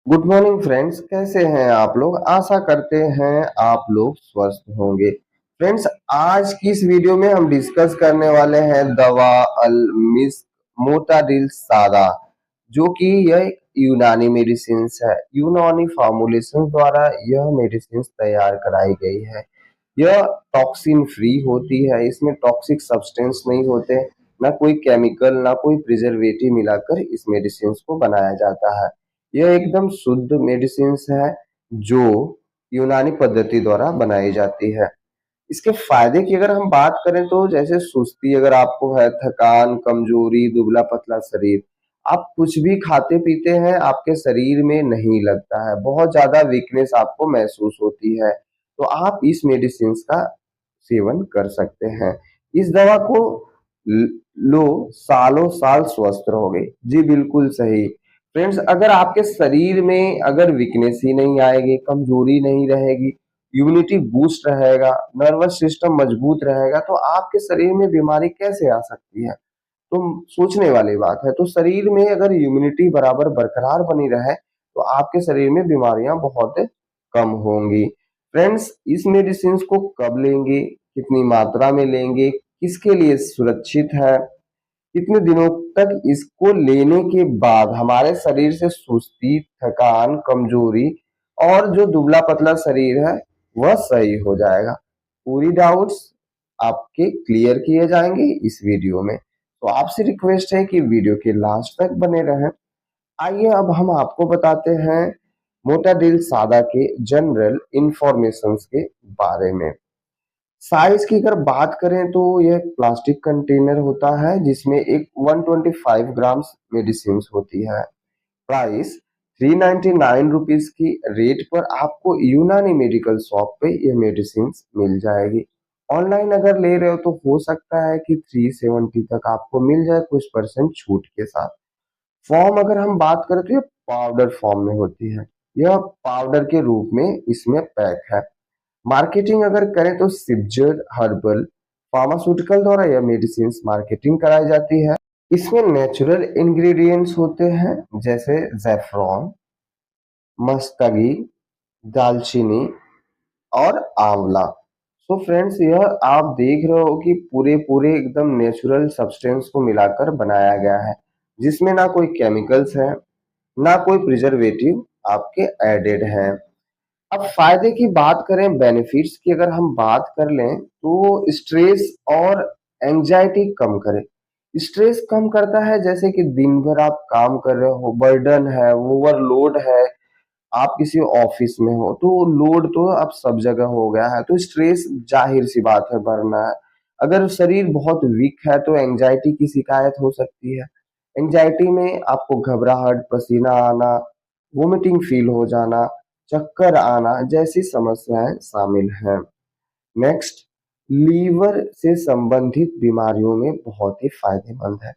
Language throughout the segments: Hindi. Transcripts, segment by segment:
गुड मॉर्निंग फ्रेंड्स, कैसे हैं आप लोग। आशा करते हैं आप लोग स्वस्थ होंगे। फ्रेंड्स, आज की इस वीडियो में हम डिस्कस करने वाले हैं दवा अल मिस्क मोटाडिल सादा, जो कि यह एक यूनानी मेडिसिन है। यूनानी फॉर्मुलेशन द्वारा यह मेडिसिन तैयार कराई गई है। यह टॉक्सिन फ्री होती है, इसमें टॉक्सिक सब्सटेंस नहीं होते, ना कोई केमिकल ना कोई प्रिजर्वेटिव मिलाकर इस मेडिसिन को बनाया जाता है। यह एकदम शुद्ध मेडिसिन है जो यूनानी पद्धति द्वारा बनाई जाती है। इसके फायदे की अगर हम बात करें तो जैसे सुस्ती अगर आपको है, थकान, कमजोरी, दुबला पतला शरीर, आप कुछ भी खाते पीते हैं आपके शरीर में नहीं लगता है, बहुत ज्यादा वीकनेस आपको महसूस होती है, तो आप इस मेडिसिन का सेवन कर सकते हैं। इस दवा को लो, सालों साल स्वस्थ रहोगे। जी बिल्कुल सही। फ्रेंड्स, अगर आपके शरीर में अगर वीकनेस ही नहीं आएगी, कमजोरी नहीं रहेगी, इम्यूनिटी बूस्ट रहेगा, नर्वस सिस्टम मजबूत रहेगा, तो आपके शरीर में बीमारी कैसे आ सकती है। तो सोचने वाली बात है। तो शरीर में अगर इम्यूनिटी बराबर बरकरार बनी रहे तो आपके शरीर में बीमारियां बहुत कम होंगी। फ्रेंड्स, इस मेडिसिन को कब लेंगे, कितनी मात्रा में लेंगे, किसके लिए सुरक्षित है, कितने दिनों तक इसको लेने के बाद हमारे शरीर से सुस्ती, थकान, कमजोरी और जो दुबला पतला शरीर है वह सही हो जाएगा। पूरी डाउट्स आपके क्लियर किए जाएंगे इस वीडियो में। तो आपसे रिक्वेस्ट है कि वीडियो के लास्ट तक बने रहें। आइए अब हम आपको बताते हैं मोटाडिल सादा के जनरल इंफॉर्मेशन के बारे में। साइज की अगर बात करें तो यह एक प्लास्टिक कंटेनर होता है जिसमें एक 125 ग्राम्स मेडिसिन होती है। प्राइस 399 रुपीज की रेट पर आपको यूनानी मेडिकल शॉप पे यह मेडिसिन मिल जाएगी। ऑनलाइन अगर ले रहे हो तो हो सकता है कि 370 तक आपको मिल जाए कुछ परसेंट छूट के साथ। फॉर्म अगर हम बात करें तो ये पाउडर फॉर्म में होती है। यह पाउडर के रूप में इसमें पैक है। मार्केटिंग अगर करें तो सिप्जर हर्बल फार्मास्यूटिकल द्वारा यह मेडिसिन मार्केटिंग कराई जाती है। इसमें नेचुरल इंग्रेडिएंट्स होते हैं जैसे जेफ्रॉन, मस्तगी, दालचीनी और आंवला। सो फ्रेंड्स, यह आप देख रहे हो कि पूरे पूरे एकदम नेचुरल सब्सटेंस को मिलाकर बनाया गया है, जिसमें ना कोई केमिकल्स है ना कोई प्रिजर्वेटिव आपके एडेड है। अब फायदे की बात करें, बेनिफिट्स की अगर हम बात कर लें तो स्ट्रेस और एंजाइटी कम करे। स्ट्रेस कम करता है, जैसे कि दिन भर आप काम कर रहे हो, बर्डन है, ओवरलोड है, आप किसी ऑफिस में हो तो लोड तो अब सब जगह हो गया है, तो स्ट्रेस जाहिर सी बात है बढ़ना है। अगर शरीर बहुत वीक है तो एंजाइटी की शिकायत हो सकती है। एंजाइटी में आपको घबराहट, पसीना आना, वोमिटिंग फील हो जाना, चक्कर आना जैसी समस्याएं शामिल हैं। नेक्स्ट, लीवर से संबंधित बीमारियों में बहुत ही फायदेमंद है।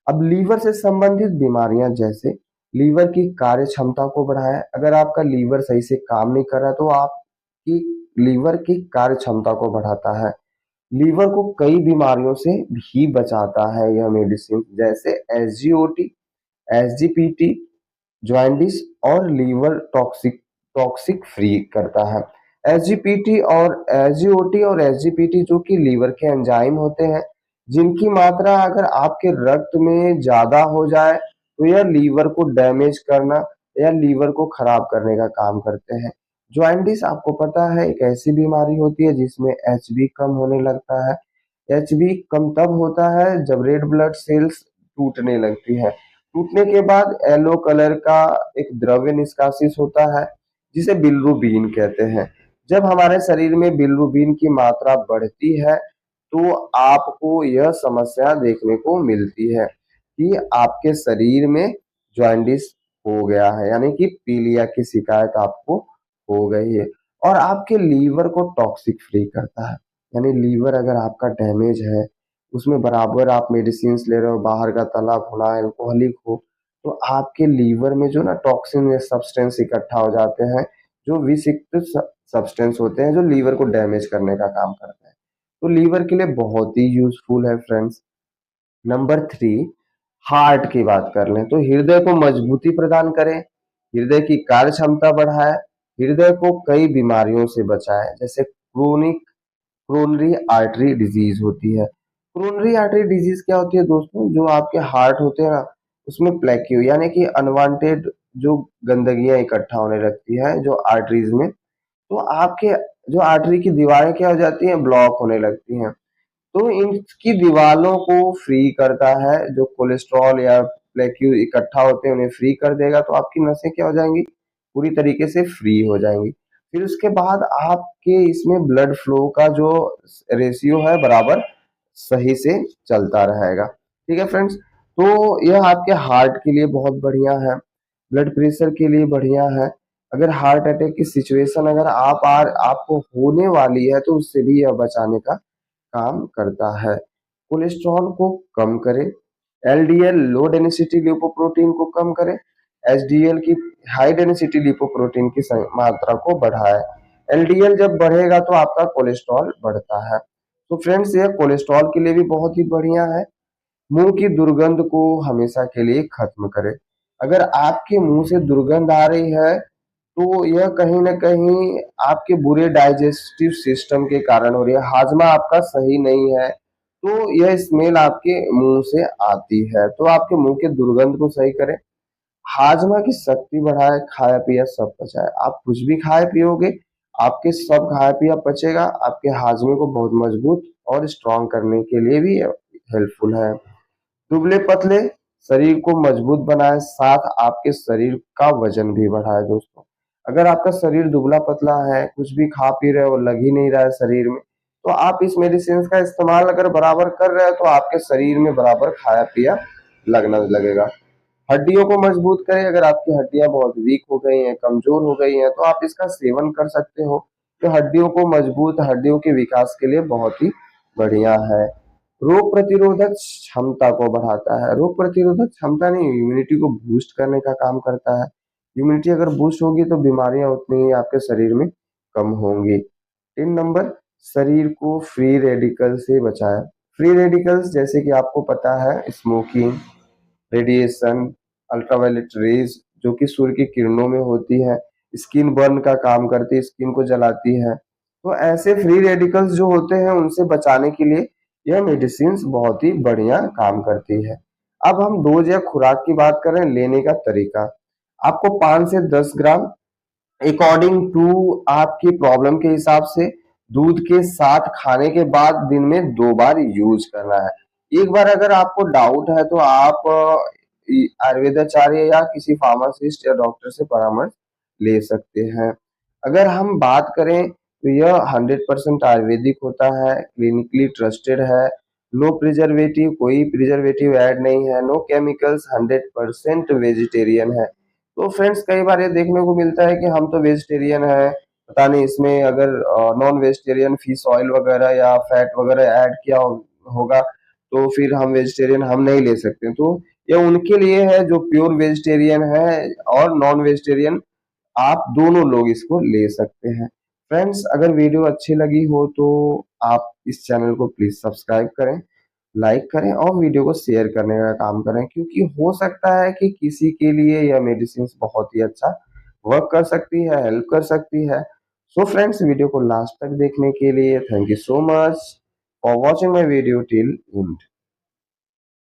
अब लीवर से संबंधित बीमारियां जैसे लीवर की कार्य क्षमता को बढ़ाया। अगर आपका लीवर सही से काम नहीं कर रहा तो आपकी लीवर की कार्य क्षमता को बढ़ाता है। लीवर को कई बीमारियों से भी बचाता है यह मेडिसिन, जैसे एसजीओटी, एसजीपीटी, जॉइंडिस और लीवर टॉक्सिक टॉक्सिक फ्री करता है। एसजीओटी और एसजीपीटी जो कि लीवर के एंजाइम होते हैं, जिनकी मात्रा अगर आपके रक्त में ज्यादा हो जाए तो यह लीवर को डैमेज करना या लीवर को खराब करने का काम करते हैं। जॉइंडिस आपको पता है एक ऐसी बीमारी होती है जिसमें एचबी कम होने लगता है। एचबी कम तब होता है जब रेड ब्लड सेल्स टूटने लगती है। टूटने के बाद येलो कलर का एक द्रव्य निष्कासित होता है जिसे बिलिरुबिन कहते हैं। जब हमारे शरीर में बिलिरुबिन की मात्रा बढ़ती है तो आपको यह समस्या देखने को मिलती है कि आपके शरीर में जॉइंडिस हो गया है, यानी कि पीलिया की शिकायत आपको हो गई है। और आपके लीवर को टॉक्सिक फ्री करता है, यानी लीवर अगर आपका डैमेज है, उसमें बराबर आप मेडिसिन ले रहे हो, बाहर का तला भुना अल्कोहलिक हो, तो आपके लीवर में जो ना टॉक्सिन या सब्सटेंस इकट्ठा हो जाते हैं, जो विषिक्त सब्सटेंस होते हैं जो लीवर को डैमेज करने का काम करते हैं। तो लीवर के लिए बहुत ही यूजफुल है फ्रेंड्स। नंबर 3, हार्ट की बात कर लें तो हृदय को मजबूती प्रदान करें। हृदय की कार्य क्षमता बढ़ाए, हृदय को कई बीमारियों से बचाए, जैसे क्रोनरी आर्टरी डिजीज होती है। क्रोनरी आर्टरी डिजीज क्या होती है दोस्तों? जो आपके हार्ट होते हैं ना, उसमें प्लेक्यू यानी कि अनवांटेड जो गंदगियां इकट्ठा होने लगती है जो आर्टरीज में, तो आपके जो आर्टरी की दीवारें क्या हो जाती हैं, ब्लॉक होने लगती हैं। तो इनकी दीवारों को फ्री करता है, जो कोलेस्ट्रॉल या प्लेक्यू इकट्ठा होते हैं उन्हें फ्री कर देगा, तो आपकी नसें क्या हो जाएंगी, पूरी तरीके से फ्री हो जाएंगी। फिर उसके बाद आपके इसमें ब्लड फ्लो का जो रेशियो है बराबर सही से चलता रहेगा। ठीक है फ्रेंड्स, तो यह आपके हार्ट के लिए बहुत बढ़िया है, ब्लड प्रेशर के लिए बढ़िया है। अगर हार्ट अटैक की सिचुएशन अगर आपको होने वाली है तो उससे भी यह बचाने का काम करता है। कोलेस्ट्रॉल को कम करे, एलडीएल लो डेंसिटी लिपोप्रोटीन को कम करे, एचडीएल की हाई डेंसिटी लिपोप्रोटीन की मात्रा को बढ़ाए। एलडीएल जब बढ़ेगा तो आपका कोलेस्ट्रॉल बढ़ता है। तो फ्रेंड्स यह कोलेस्ट्रॉल के लिए भी बहुत ही बढ़िया है। मुंह की दुर्गंध को हमेशा के लिए खत्म करे। अगर आपके मुंह से दुर्गंध आ रही है तो यह कहीं न कहीं आपके बुरे डाइजेस्टिव सिस्टम के कारण हो रही है, हाजमा आपका सही नहीं है, तो यह स्मेल आपके मुंह से आती है। तो आपके मुंह के दुर्गंध को सही करें, हाजमा की शक्ति बढ़ाए, खाया पिया सब पचाए। आप कुछ भी खाए पियोगे, आपके सब खाया पिया पचेगा, आपके हाजमे को बहुत मजबूत और स्ट्रॉन्ग करने के लिए भी हेल्पफुल है। दुबले पतले शरीर को मजबूत बनाए, साथ आपके शरीर का वजन भी बढ़ाए दोस्तों। अगर आपका शरीर दुबला पतला है, कुछ भी खा पी रहे हो, लग ही नहीं रहा है शरीर में, तो आप इस मेडिसिन का इस्तेमाल अगर बराबर कर रहे हो तो आपके शरीर में बराबर खाया पिया लगना लगेगा। हड्डियों को मजबूत करें, अगर आपकी हड्डियां बहुत वीक हो गई हैं, कमजोर हो गई हैं, तो आप इसका सेवन कर सकते हो। तो हड्डियों को मजबूत, हड्डियों के विकास के लिए बहुत ही बढ़िया है। रोग प्रतिरोधक क्षमता को बढ़ाता है, रोग प्रतिरोधक क्षमता नहीं, इम्यूनिटी को बूस्ट करने का काम करता है। इम्यूनिटी अगर बूस्ट होगी तो बीमारियां उतनी ही आपके शरीर में कम होंगी। 3 नंबर, शरीर को फ्री रेडिकल से बचाए। फ्री रेडिकल्स जैसे कि आपको पता है, स्मोकिंग, रेडिएशन, अल्ट्रावायलेट रेज जो कि सूर्य की किरणों में होती है, स्किन बर्न का काम करती है, स्किन को जलाती है। तो ऐसे फ्री रेडिकल्स जो होते हैं उनसे बचाने के लिए यह मेडिसिन बहुत ही बढ़िया काम करती है। अब हम डोज या खुराक की बात करें, लेने का तरीका, आपको 5 से 10 ग्राम अकॉर्डिंग टू आपकी प्रॉब्लम के हिसाब से दूध के साथ खाने के बाद दिन में 2 बार यूज करना है। एक बार अगर आपको डाउट है तो आप आयुर्वेदाचार्य या किसी फार्मासिस्ट या डॉक्टर से परामर्श ले सकते हैं। अगर हम बात करें तो यह 100% आयुर्वेदिक होता है, क्लिनिकली ट्रस्टेड है, नो प्रिजर्वेटिव, कोई प्रिजर्वेटिव ऐड नहीं है, नो केमिकल्स, 100% वेजिटेरियन है। तो फ्रेंड्स कई बार ये देखने को मिलता है कि हम तो वेजिटेरियन है, पता नहीं इसमें अगर नॉन वेजिटेरियन फिश ऑयल वगैरह या फैट वगैरह ऐड किया होगा तो फिर हम वेजिटेरियन हम नहीं ले सकते। तो ये उनके लिए है जो प्योर वेजिटेरियन है, और नॉन वेजिटेरियन आप दोनों लोग इसको ले सकते हैं। फ्रेंड्स अगर वीडियो अच्छी लगी हो तो आप इस चैनल को प्लीज सब्सक्राइब करें, लाइक करें और वीडियो को शेयर करने का काम करें, क्योंकि हो सकता है कि किसी के लिए यह मेडिसिन बहुत ही अच्छा वर्क कर सकती है, हेल्प कर सकती है। सो फ्रेंड्स वीडियो को लास्ट तक देखने के लिए thank you so much for watching my video till and.